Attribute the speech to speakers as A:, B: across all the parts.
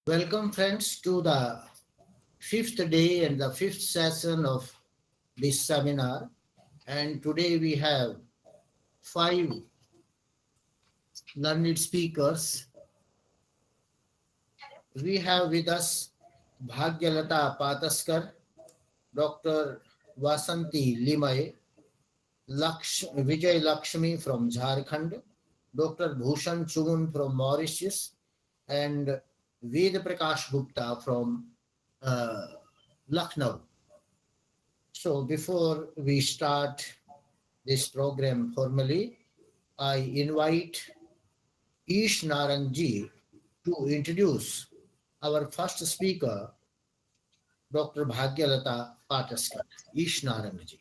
A: Welcome, friends, to the fifth day and the fifth session of this seminar. And today we have five learned speakers. We have with us Bhagyalata Pataskar, Dr. Vasanti Limay, Vijay Lakshmi from Jharkhand, Dr. Bhushan Chugun from Mauritius, and Ved Prakash Gupta from uh, Lucknow. So before we start this program formally, I invite Ish Narangji to introduce our first speaker, Dr. Bhagyalata Pataskar. Ish Narangji.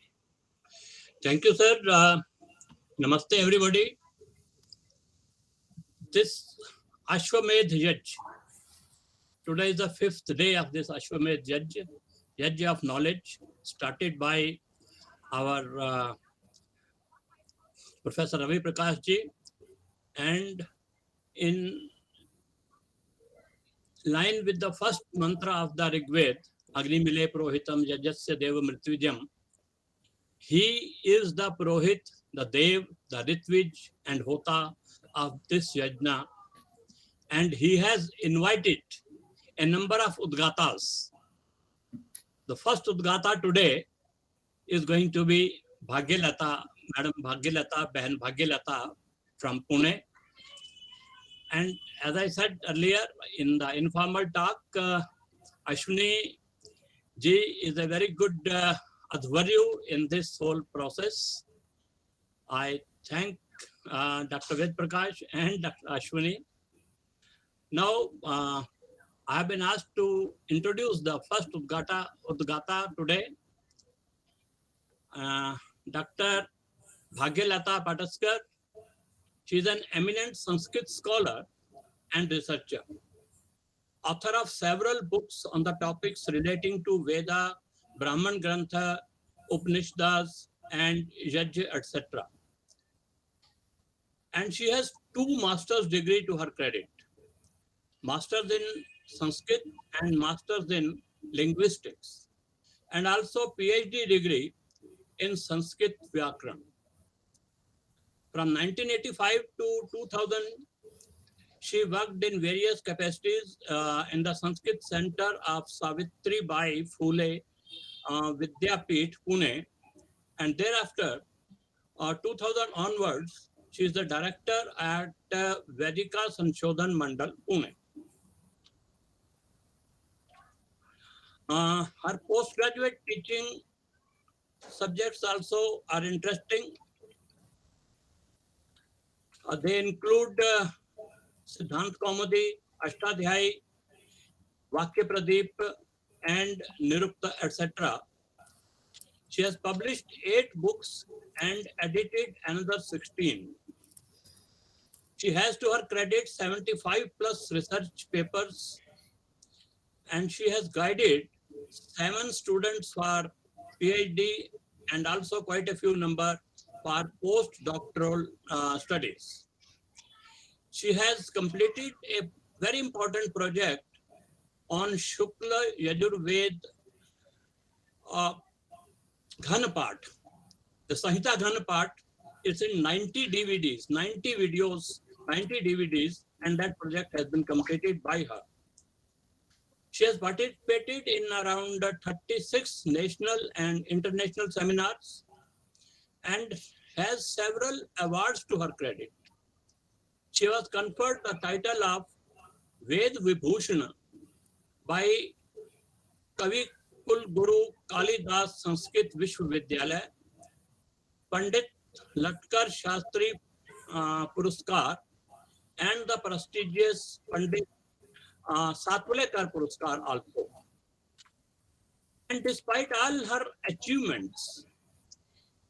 B: Thank you, sir. Namaste, everybody. This Ashwamedh Yaj. Today is the fifth day of this Ashwamedh Yaj of knowledge, started by our Professor Ravi Prakash ji, and in line with the first mantra of the Rig Veda, Agni Mile Prohitam Yajasya Deva Mritvijam, he is the Prohit, the Dev, the Ritvij, and Hota of this Yajna, and he has invited a number of Udgatas. The first Udgata today is going to be Bhagyalata, Madam Bhagyalata, Behan Bhagyalata from Pune. And as I said earlier in the informal talk, Ashwini ji is a very good advaryu in this whole process. I thank Dr. Ved Prakash and Dr. Ashwini. Now, I have been asked to introduce the first Udgata today. Dr. Bhagyalata Pataskar. She is an eminent Sanskrit scholar and researcher, author of several books on the topics relating to Veda, Brahman Grantha, Upanishads, and Yajna, etc. And she has 2 master's degree to her credit. Masters in Sanskrit and masters in linguistics, and also PhD degree in Sanskrit Vyakran. From 1985 to 2000, she worked in various capacities in the Sanskrit Center of Savitri Bai Phule Vidyapith, Pune, and thereafter, 2000 onwards, she is the director at Vedika Sanshodhan Mandal, Pune. Her postgraduate teaching subjects also are interesting. They include Siddhant Kaumudi, Ashtadhyayi, Vakya Pradeep, and Nirukta, etc. She has published 8 books and edited another 16. She has to her credit 75 plus research papers, and she has guided 7 students for PhD and also quite a few number for postdoctoral studies. She has completed a very important project on Shukla Yajurved Ghan part. The Sahita Ghan part is in 90 DVDs, 90 videos, 90 DVDs, and that project has been completed by her. She has participated in around 36 national and international seminars and has several awards to her credit. She was conferred the title of Ved Vibhushana by Kavi Kul Guru Kalidas Sanskrit Vishwavidyalaya, Pandit Latkar Shastri Puruskar, and the prestigious Pandit Satwalekar Puruskar also. And despite all her achievements,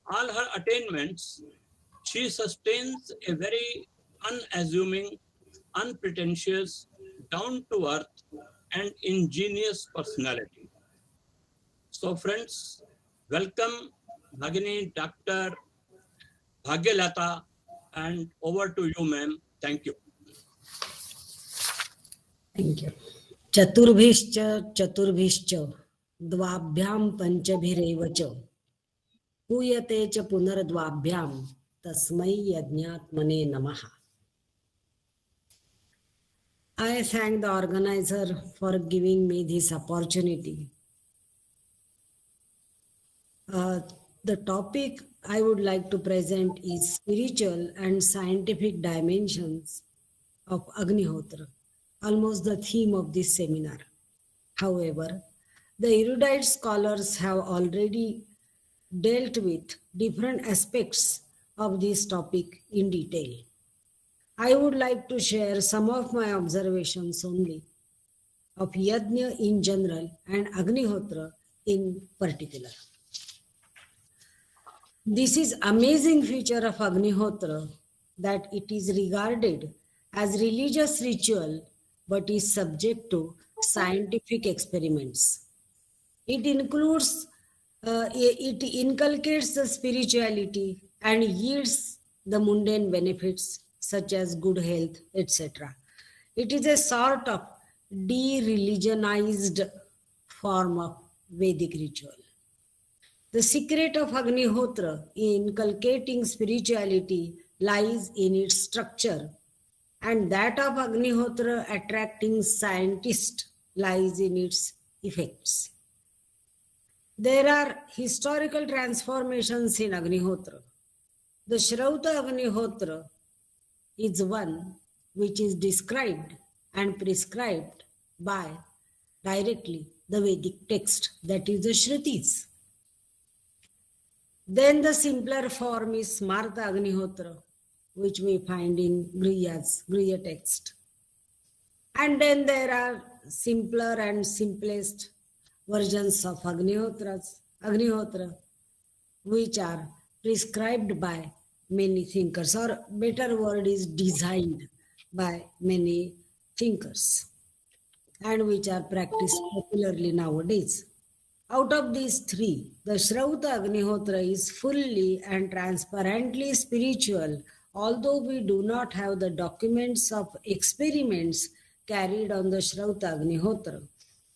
B: all her attainments, she sustains a very unassuming, unpretentious, down-to-earth, and ingenious personality. So friends, welcome Bhagini Dr. Bhagyalata, and over to you, ma'am. Thank you.
C: Thank you. चतुर्भिश्च चतुर्भिश्च द्वाभ्यां पंचभिरेव च पूयते च पुनर्द्वाभ्यां तस्मै यज्ञात्मने नमः. I thank the organizer for giving me this opportunity. The topic I would like to present is spiritual and scientific dimensions of Agnihotra, almost the theme of this seminar. However, the erudite scholars have already dealt with different aspects of this topic in detail. I would like to share some of my observations only of Yajna in general and Agnihotra in particular. This is amazing feature of Agnihotra that it is regarded as religious ritual but is subject to scientific experiments. It includes, it inculcates the spirituality and yields the mundane benefits such as good health, etc. It is a sort of de-religionized form of Vedic ritual. The secret of Agnihotra in inculcating spirituality lies in its structure, and that of Agnihotra attracting scientists lies in its effects. There are historical transformations in Agnihotra. The Shrauta Agnihotra is one which is described and prescribed by directly the Vedic text, that is the Shrutis. Then the simpler form is Smarta Agnihotra, which we find in Griya text. And then there are simpler and simplest versions of Agnihotra, which are prescribed by many thinkers, or better word is designed by many thinkers, and which are practiced popularly nowadays. Out of these three, the Shrauta Agnihotra is fully and transparently spiritual, although we do not have the documents of experiments carried on the Shrauta Agnihotra,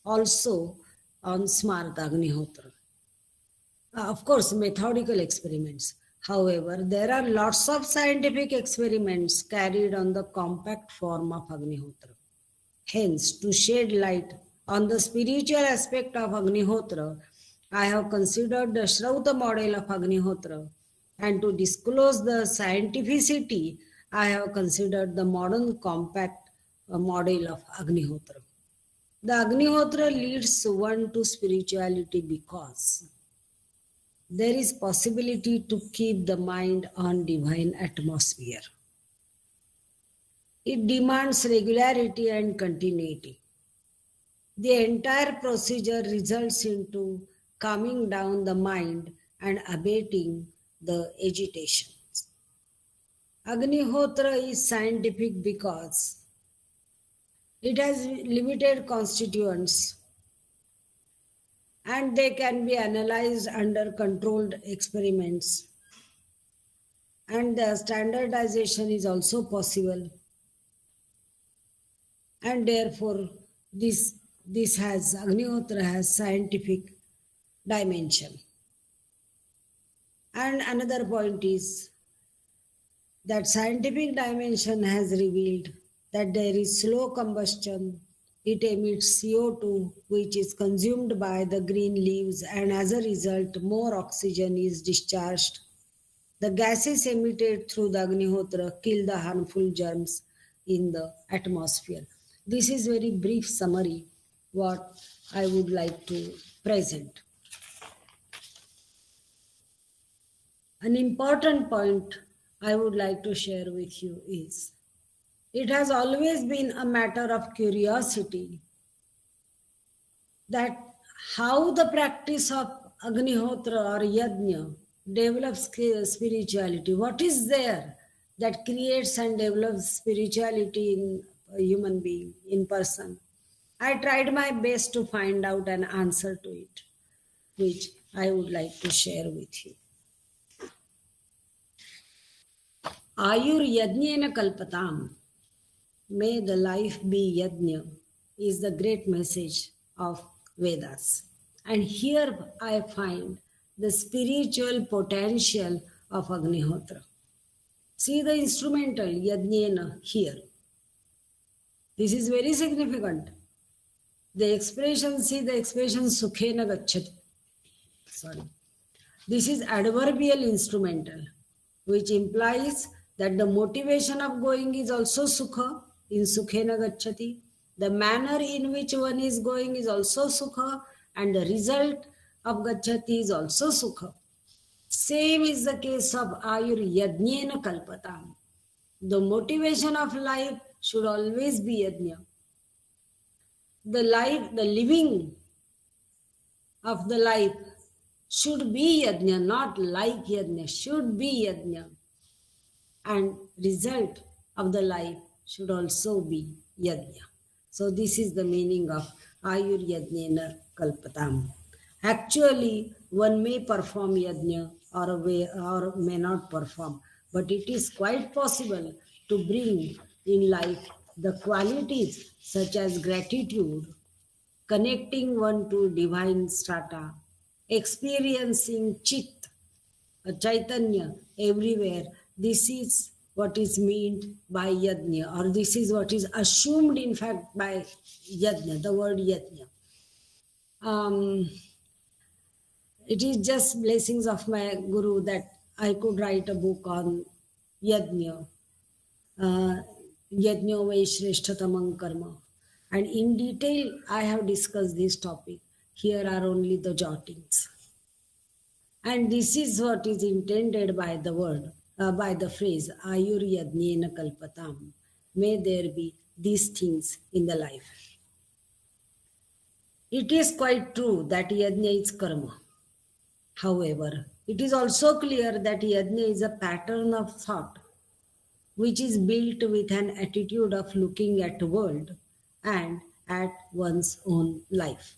C: also on Smarta Agnihotra. Of course, methodical experiments. However, there are lots of scientific experiments carried on the compact form of Agnihotra. Hence, to shed light on the spiritual aspect of Agnihotra, I have considered the Shrauta model of Agnihotra, and to disclose the scientificity, I have considered the modern compact model of Agnihotra. The Agnihotra leads one to spirituality because there is possibility to keep the mind on divine atmosphere. It demands regularity and continuity. The entire procedure results into calming down the mind and abating the agitations. Agnihotra is scientific because it has limited constituents and they can be analyzed under controlled experiments, and the standardization is also possible, and therefore this Agnihotra has scientific dimension. And another point is that scientific dimension has revealed that there is slow combustion. It emits CO2, which is consumed by the green leaves, and as a result, more oxygen is discharged. The gases emitted through the Agnihotra kill the harmful germs in the atmosphere. This is very brief summary what I would like to present. An important point I would like to share with you is it has always been a matter of curiosity that how the practice of Agnihotra or Yajna develops spirituality. What is there that creates and develops spirituality in a human being, in person? I tried my best to find out an answer to it, which I would like to share with you. Ayur Yajnena Kalpatam. May the life be Yajna. is the great message of Vedas. And here I find the spiritual potential of Agnihotra. See the instrumental Yajnena here. This is very significant. The expression, see the expression Sukhena Gacchati. Sorry. This is adverbial instrumental, which implies that the motivation of going is also Sukha, in Sukhena Gacchati. The manner in which one is going is also Sukha, and the result of Gacchati is also Sukha. Same is the case of Ayur Yajnena Kalpatam. The motivation of life should always be Yajna. The living of the life should be Yajna, not like Yajna, should be Yajna. And result of the life should also be Yajna. So this is the meaning of Ayur Yajnena Kalpatam. Actually, one may perform Yajna or may not perform, but it is quite possible to bring in life the qualities such as gratitude, connecting one to divine strata, experiencing Chit, a Chaitanya everywhere. This is what is meant by Yajna, or this is what is assumed in fact by Yajna, the word Yajna. It is just blessings of my Guru that I could write a book on Yajna, Yajna Vaishreshtatamam Karma. And in detail, I have discussed this topic. Here are only the jottings. And this is what is intended by the word, by the phrase, Ayur Yajnena Kalpatam. May there be these things in the life. It is quite true that Yajna is karma. However, it is also clear that Yajna is a pattern of thought which is built with an attitude of looking at the world and at one's own life.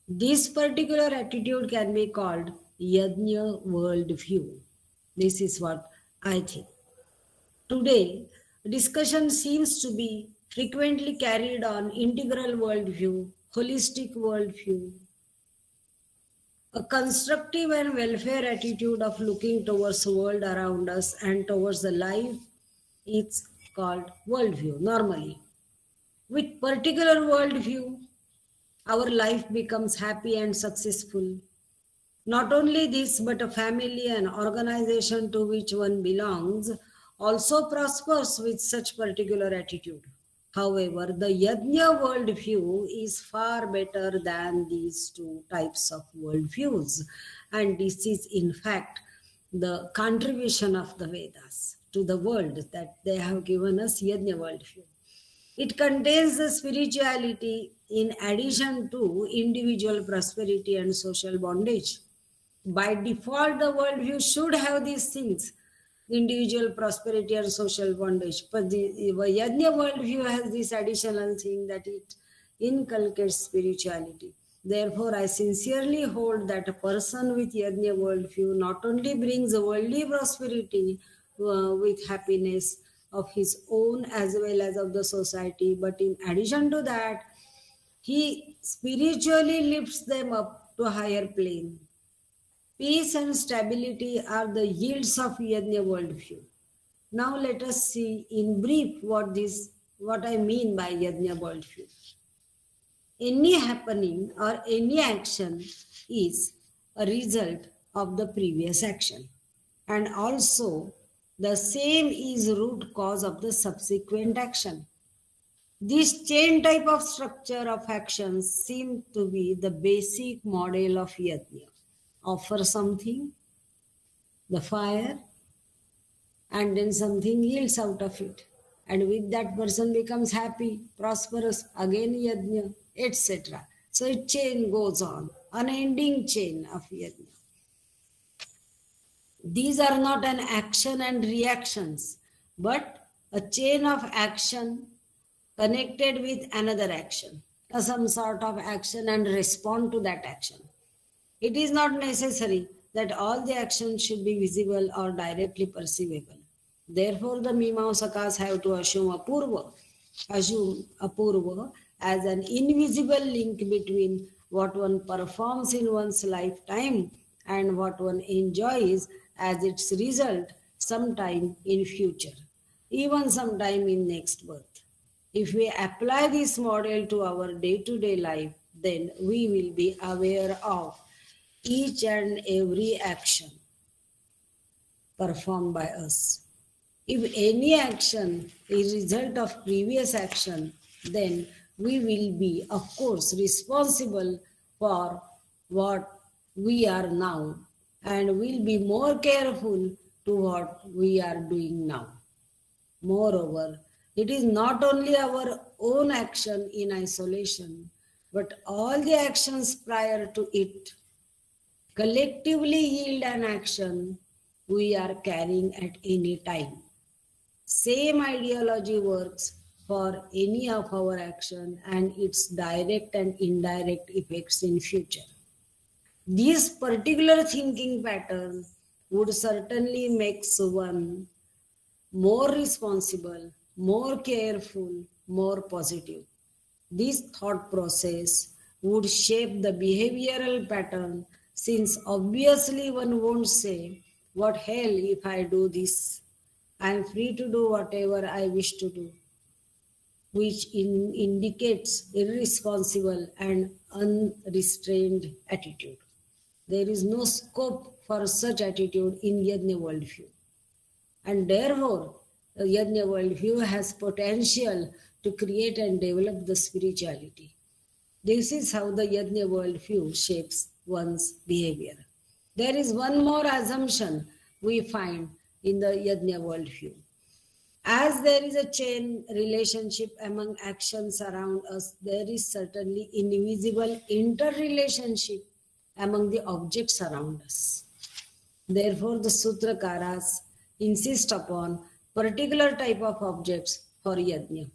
C: This particular attitude can be called Yajna worldview. This is what I think. Today, discussion seems to be frequently carried on integral worldview, holistic worldview, a constructive and welfare attitude of looking towards the world around us and towards the life is called worldview normally. With particular worldview, our life becomes happy and successful. Not only this, but a family and organization to which one belongs also prospers with such particular attitude. However, the Yajna worldview is far better than these two types of worldviews. And this is in fact the contribution of the Vedas to the world, that they have given us Yajna worldview. It contains the spirituality in addition to individual prosperity and social bondage. By default, the worldview should have these things: individual prosperity and social bondage. But the Yajna worldview has this additional thing that it inculcates spirituality. Therefore, I sincerely hold that a person with Yajna worldview not only brings worldly prosperity with happiness of his own as well as of the society, but in addition to that, he spiritually lifts them up to a higher plane. Peace and stability are the yields of Yajna worldview. Now let us see in brief what I mean by Yajna worldview. Any happening or any action is a result of the previous action, and also the same is root cause of the subsequent action. This chain type of structure of actions seem to be the basic model of Yajna. Offer something, the fire, and then something yields out of it. And with that person becomes happy, prosperous, again Yajna, etc. So a chain goes on, unending chain of Yajna. These are not an action and reactions, but a chain of action connected with another action, some sort of action and respond to that action. It is not necessary that all the actions should be visible or directly perceivable. Therefore, the Mimamsakas have to assume apurva as an invisible link between what one performs in one's lifetime and what one enjoys as its result sometime in future, even sometime in next birth. If we apply this model to our day-to-day life, then we will be aware of each and every action performed by us. If any action is result of previous action, then we will be, of course, responsible for what we are now and will be more careful to what we are doing now. Moreover, it is not only our own action in isolation, but all the actions prior to it collectively yield an action we are carrying at any time. Same ideology works for any of our action and its direct and indirect effects in future. This particular thinking pattern would certainly make one more responsible, more careful, more positive. This thought process would shape the behavioral pattern, since obviously one won't say, "What hell if I do this? I am free to do whatever I wish to do," which indicates irresponsible and unrestrained attitude. There is no scope for such attitude in Yajna worldview. And therefore, the Yajna worldview has potential to create and develop the spirituality. This is how the Yajna worldview shapes one's behavior. There is one more assumption we find in the Yajna worldview. As there is a chain relationship among actions around us, there is certainly invisible interrelationship among the objects around us. Therefore, the Sutrakaras insist upon particular type of objects for Yajna.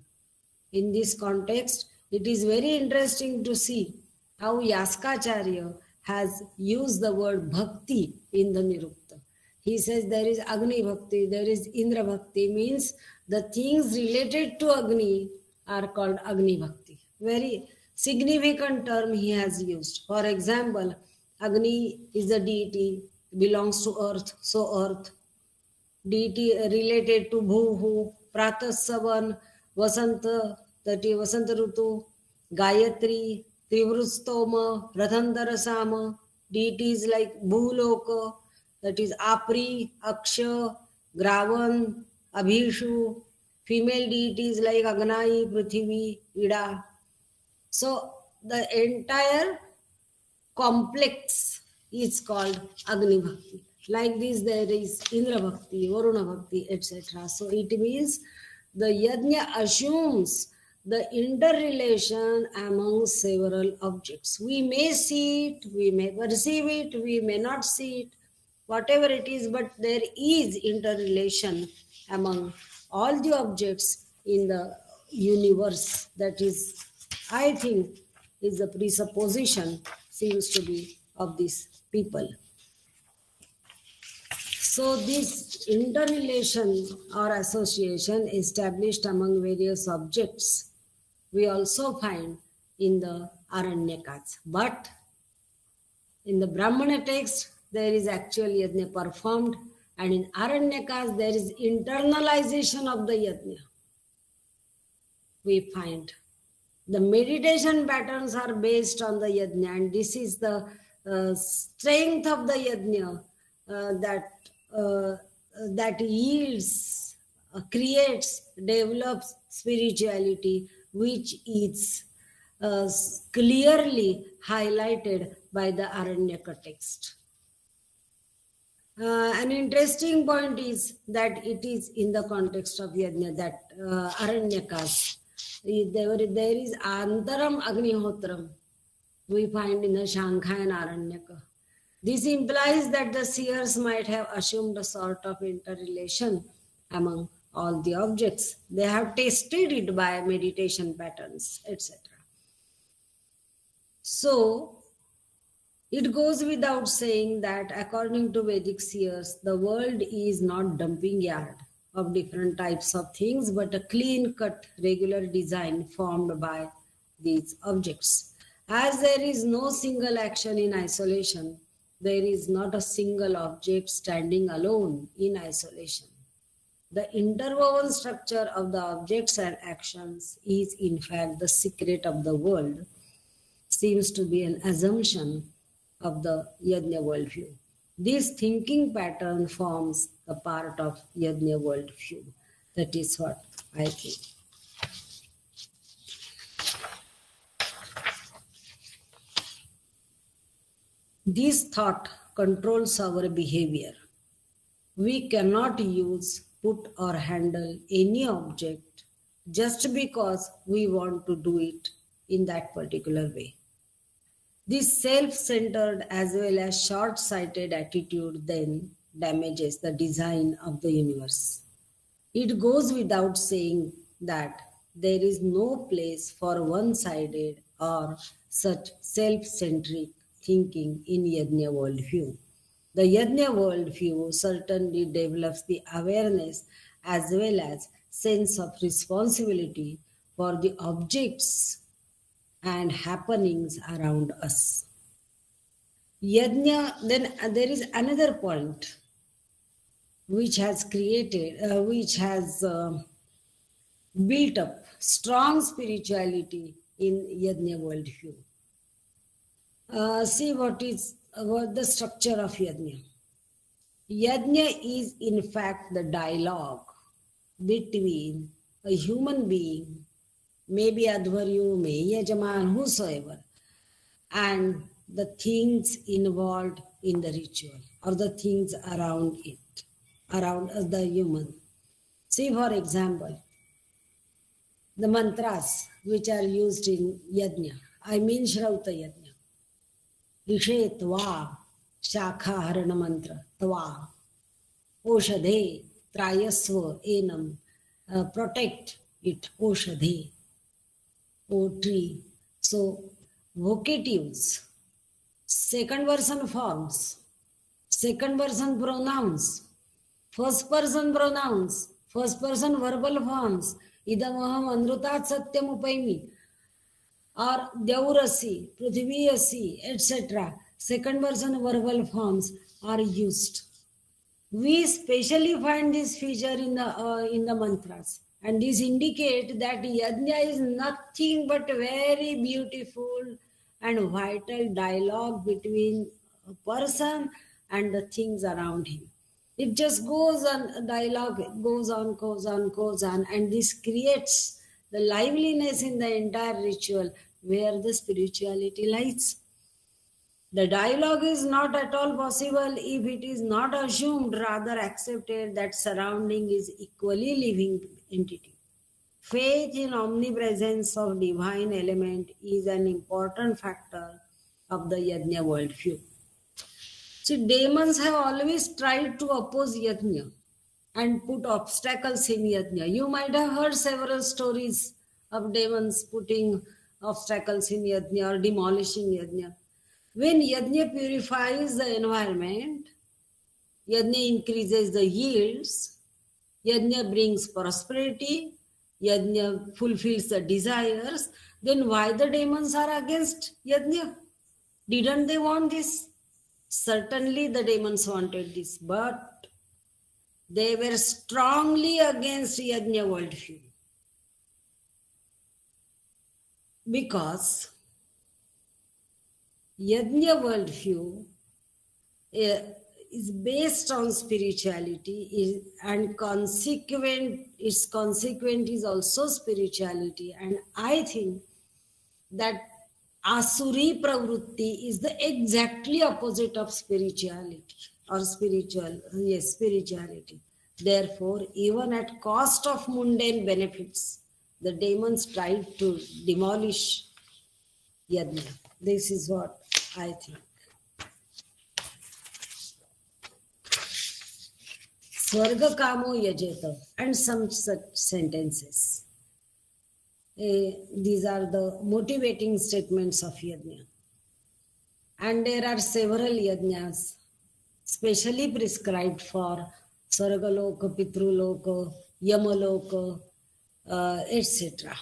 C: In this context, it is very interesting to see how Yaskacharya has used the word bhakti in the Nirukta. He says there is Agni Bhakti, there is Indra Bhakti, means the things related to Agni are called Agni Bhakti. Very significant term he has used. For example, Agni is the deity, belongs to earth, so earth. Deity related to Bhuhu, Pratasavan, Vasanta, that is Vasanta Rutu, Gayatri, Trivrustoma, Radhandarasama, deities like Bhuloka, that is Apri, Aksha, Gravan, Abhishu, female deities like Agnai, Prithvi, Ida. So the entire complex is called Agni Bhakti. Like this, there is Indra Bhakti, Varuna Bhakti, etc. So it means the Yajna assumes the interrelation among several objects. We may see it, we may perceive it, we may not see it, whatever it is, but there is interrelation among all the objects in the universe. That is, I think, is the presupposition seems to be of these people. So this interrelation or association established among various objects we also find in the Aranyakas. But in the Brahmana text, there is actually Yajna performed, and in Aranyakas, there is internalization of the Yajna. We find the meditation patterns are based on the Yajna, and this is the strength of the Yajna that yields, creates, develops spirituality, which is clearly highlighted by the Aranyaka text. An interesting point is that it is in the context of Yajna that Aranyakas, there is Antaram Agnihotram, we find in the Shankha and Aranyaka. This implies that the seers might have assumed a sort of interrelation among all the objects. They have tested it by meditation patterns, etc. So, it goes without saying that according to Vedic seers, the world is not dumping yard of different types of things, but a clean-cut, regular design formed by these objects. As there is no single action in isolation, there is not a single object standing alone in isolation. The interwoven structure of the objects and actions is in fact the secret of the world, seems to be an assumption of the Yajna worldview. This thinking pattern forms a part of Yajna worldview. That is what I think. This thought controls our behavior. We cannot use, put, or handle any object just because we want to do it in that particular way. This self-centered as well as short-sighted attitude then damages the design of the universe. It goes without saying that there is no place for one-sided or such self-centric thinking in Yajna worldview. The Yajna worldview certainly develops the awareness as well as sense of responsibility for the objects and happenings around us. Yajna, then there is another point which has built up strong spirituality in Yajna worldview. See what the structure of Yajna. Yajna is in fact the dialogue between a human being, maybe Advaryu, may Yajaman, whosoever, and the things involved in the ritual or the things around it, around the human. See, for example, the mantras which are used in Yajna. I mean Shrauta Yajna. Rishe Tva, Shakha Harana Mantra, Tva, Oshadhe, Trayasva, Enam, protect it, Oshadhe, O tree. So, vocatives, second person forms, second person pronouns, first person pronouns, first person verbal forms, idamaham anrutat satyam upaimi, or Deurasi, Prithviyasi, etc. Second person verbal forms are used. We specially find this feature in the mantras, and this indicate that Yajna is nothing but very beautiful and vital dialogue between a person and the things around him. It just goes on, dialogue goes on, and this creates the liveliness in the entire ritual where the spirituality lies. The dialogue is not at all possible if it is not assumed, rather accepted that surrounding is equally living entity. Faith in omnipresence of divine element is an important factor of the Yajna worldview. See, demons have always tried to oppose Yajna and put obstacles in Yajna. You might have heard several stories of demons putting obstacles in Yajna or demolishing Yajna. When Yajna purifies the environment, Yajna increases the yields, Yajna brings prosperity, Yajna fulfills the desires, then why the demons are against Yajna? Didn't they want this? Certainly the demons wanted this, but they were strongly against Yajna worldview. Because Yajna worldview is based on spirituality and its consequent is also spirituality. And I think that Asuri pravrutti is the exactly opposite of spirituality or spirituality. Therefore, even at cost of mundane benefits, the demons tried to demolish Yajna. This is what I think. Swarga kamo yajeta, and some such sentences. These are the motivating statements of Yajna. And there are several Yajnas specially prescribed for Swargaloka, Pitruloka, Yamaloka, etc.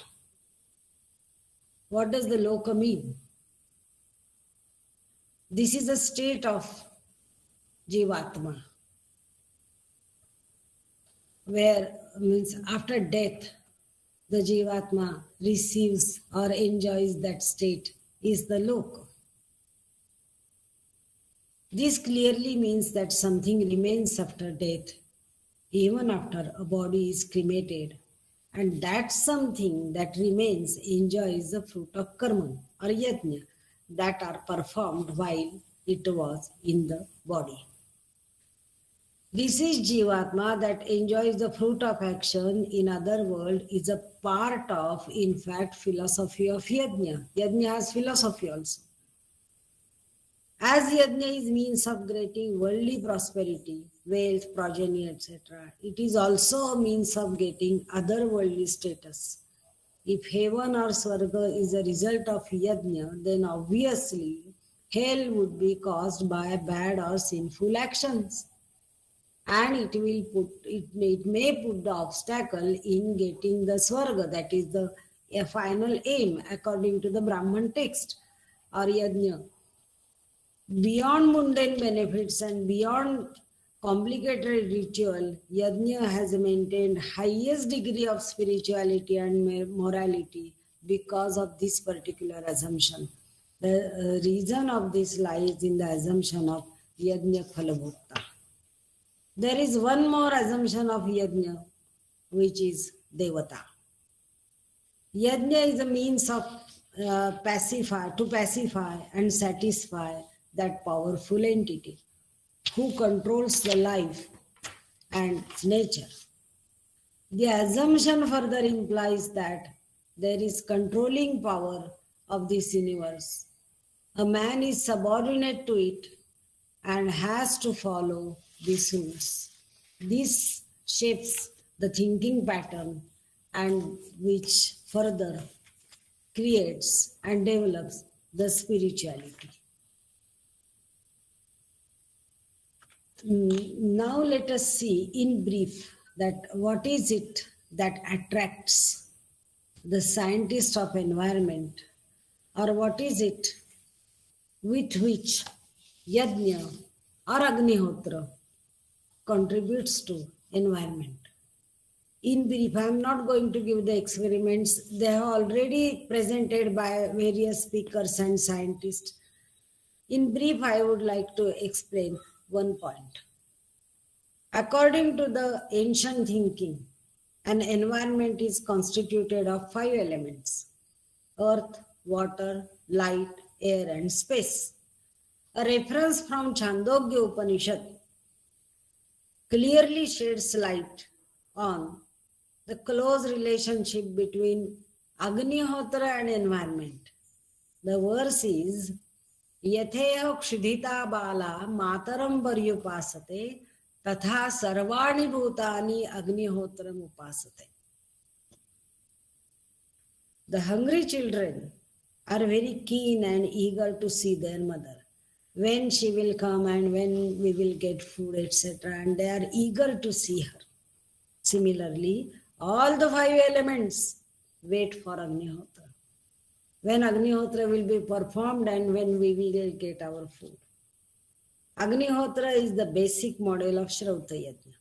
C: What does the loka mean? This is a state of Jivatma, where means after death, the Jivatma receives or enjoys that state is the loka. This clearly means that something remains after death, even after a body is cremated, and that something that remains enjoys the fruit of karma or yajna that are performed while it was in the body. This is Jivatma that enjoys the fruit of action in other world is a part of, in fact, philosophy of yajna. Yajna has philosophy also. As yajna is means of getting worldly prosperity, wealth, progeny, etc., it is also a means of getting other worldly status. If heaven or swarga is a result of yajna, then obviously hell would be caused by bad or sinful actions. And it may put the obstacle in getting the swarga, that is the a final aim according to the Brahman text or yajna. Beyond mundane benefits and beyond complicated ritual, yajna has maintained highest degree of spirituality and morality because of this particular assumption. The reason of this lies in the assumption of yajna phalabhutta. There is one more assumption of yajna, which is devata. Yajna is a means of pacify and satisfy that powerful entity who controls the life and nature. The assumption further implies that there is controlling power of this universe. A man is subordinate to it and has to follow these rules. This shapes the thinking pattern and which further creates and develops the spirituality. Now let us see in brief that what is it that attracts the scientist of environment, or what is it with which yajna or Agnihotra contributes to environment. In brief, I am not going to give the experiments. They are already presented by various speakers and scientists. In brief, I would like to explain one point. According to the ancient thinking, an environment is constituted of 5 elements: earth, water, light, air, and space. A reference from Chandogya Upanishad clearly sheds light on the close relationship between Agnihotra and environment. The verse is Yatheha kshidhita bala mataram paryupasate tatha sarvani bhutani Agnihotram upasate. The hungry children are very keen and eager to see their mother, when she will come and when we will get food, etc. And they are eager to see her. Similarly, all the 5 elements wait for Agnihotra. When Agnihotra will be performed and when we will get our food. Agnihotra is the basic model of Shrauta Yajna.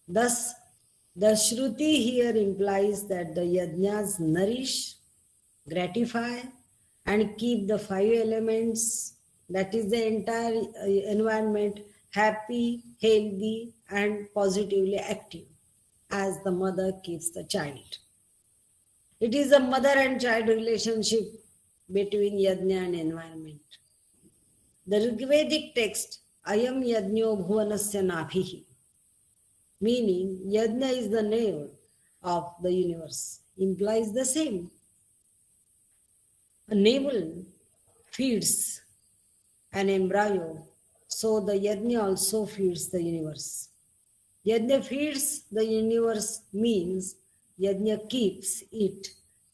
C: Thus, the Shruti here implies that the Yajnas nourish, gratify, and keep the 5 elements, that is the entire environment, happy, healthy, and positively active, as the mother keeps the child. It is a mother and child relationship between yajna and environment. The Rigvedic text, Ayam yajno bhuvanasya nabhihi, meaning yajna is the navel of the universe, implies the same. A navel feeds an embryo, so the yajna also feeds the universe. Yajna feeds the universe means yajna keeps it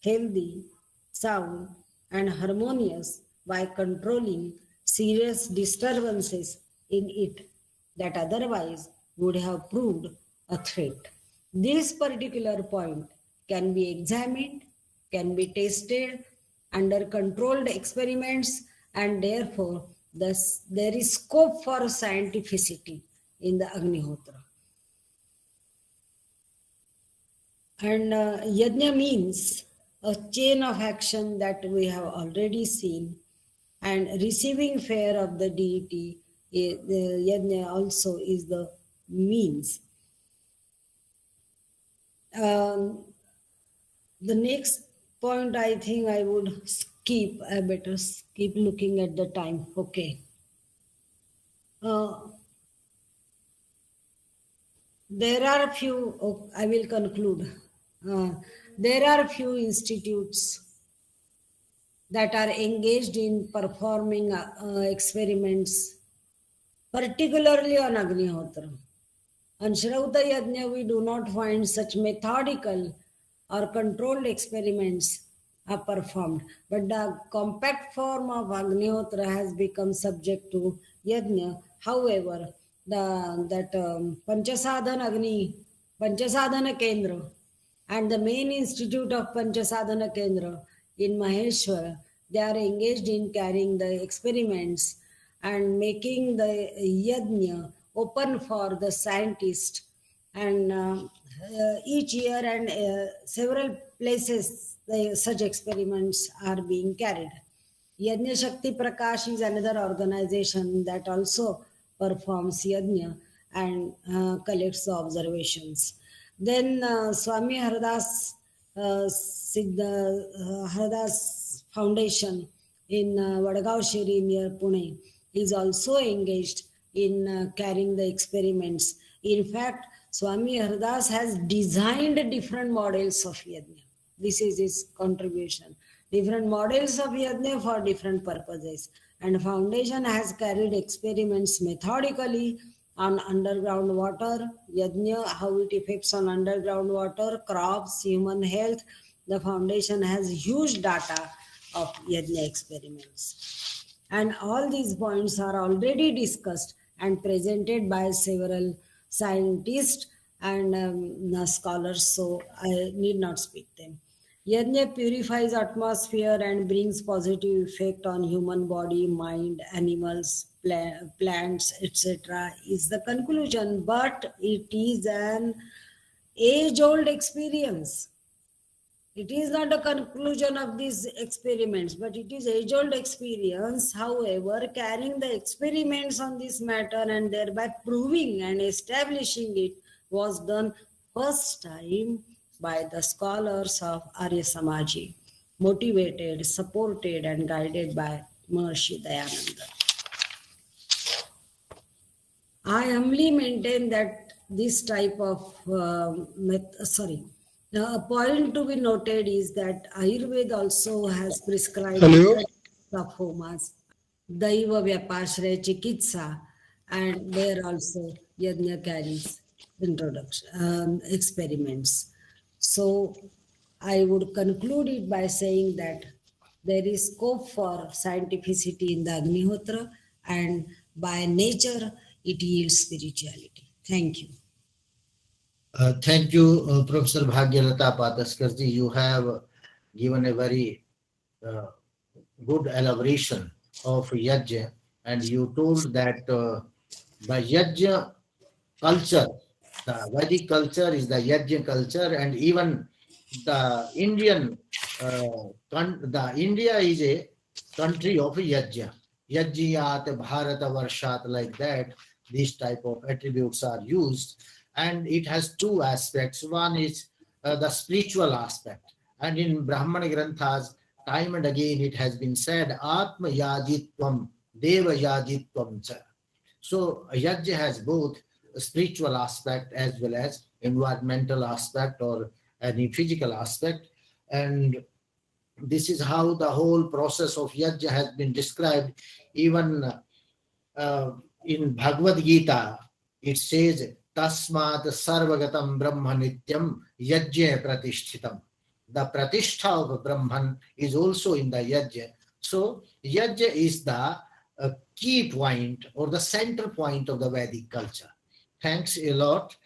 C: healthy, sound, and harmonious by controlling serious disturbances in it that otherwise would have proved a threat. This particular point can be examined, can be tested, under controlled experiments, and therefore there is scope for scientificity in the Agnihotra. And yajna means a chain of action that we have already seen, and receiving fare of the deity, the yajna also is the means. The next point I think I would skip. I better keep looking at the time. Okay. There are few, I will conclude. There are few institutes that are engaged in performing experiments, particularly on Agnihotra. On Shrauta Yajna, we do not find such methodical or controlled experiments are performed, but the compact form of Agnihotra has become subject to Yajna. However, Panchasadhana Kendra and the main institute of Panchasadhana Kendra in Maheshwara, they are engaged in carrying the experiments and making the yajna open for the scientist. And each year and several places, such experiments are being carried. Yajna Shakti Prakash is another organization that also performs yajna and collects the observations. Then Swami Haridas Haridas Foundation in Vadgaon Shiri near Pune is also engaged in carrying the experiments. In fact, Swami Haridas has designed different models of yajna. This is his contribution. Different models of yajna for different purposes. And foundation has carried experiments methodically on underground water, yajna, how it affects on underground water, crops, human health. The foundation has huge data of yajna experiments. And all these points are already discussed and presented by several scientists and scholars, so I need not speak them. Yajna purifies atmosphere and brings positive effect on human body, mind, animals, plants, etc. is the conclusion, but it is an age-old experience. It is not a conclusion of these experiments, but it is age-old experience. However, carrying the experiments on this matter and thereby proving and establishing it was done first time by the scholars of Arya Samaji, motivated, supported, and guided by Maharishi Dayananda. I humbly maintain that this type of a point to be noted is that Ayurveda also has prescribed
D: Hello.
C: of homas, Daiva Vyapashraya Chikitsa, and there also Yajna carries experiments. So I would conclude it by saying that there is scope for scientificity in the Agnihotra, and by nature it yields spirituality. Thank you.
A: Thank you, Professor Bhagyalata Pataskarji. You have given a very good elaboration of yajna, and you told that the yajna culture, the Vedic culture is the yajna culture, and even the Indian, the India is a country of yajna. Yajyat, Bharata Varshat, like that, these type of attributes are used. And it has two aspects. One is the spiritual aspect. And in Brahmana Granthas, time and again it has been said, Atma Yajitvam, Deva Yajitvam cha. So Yajna has both a spiritual aspect as well as environmental aspect or any physical aspect. And this is how the whole process of Yajna has been described. Even in Bhagavad Gita, it says, Tasmat Sarvagatam Brahma Nityam Yajna Pratishtitam. The Pratishtha of Brahman is also in the Yajna. So Yajna is the key point or the center point of the Vedic culture. Thanks a lot.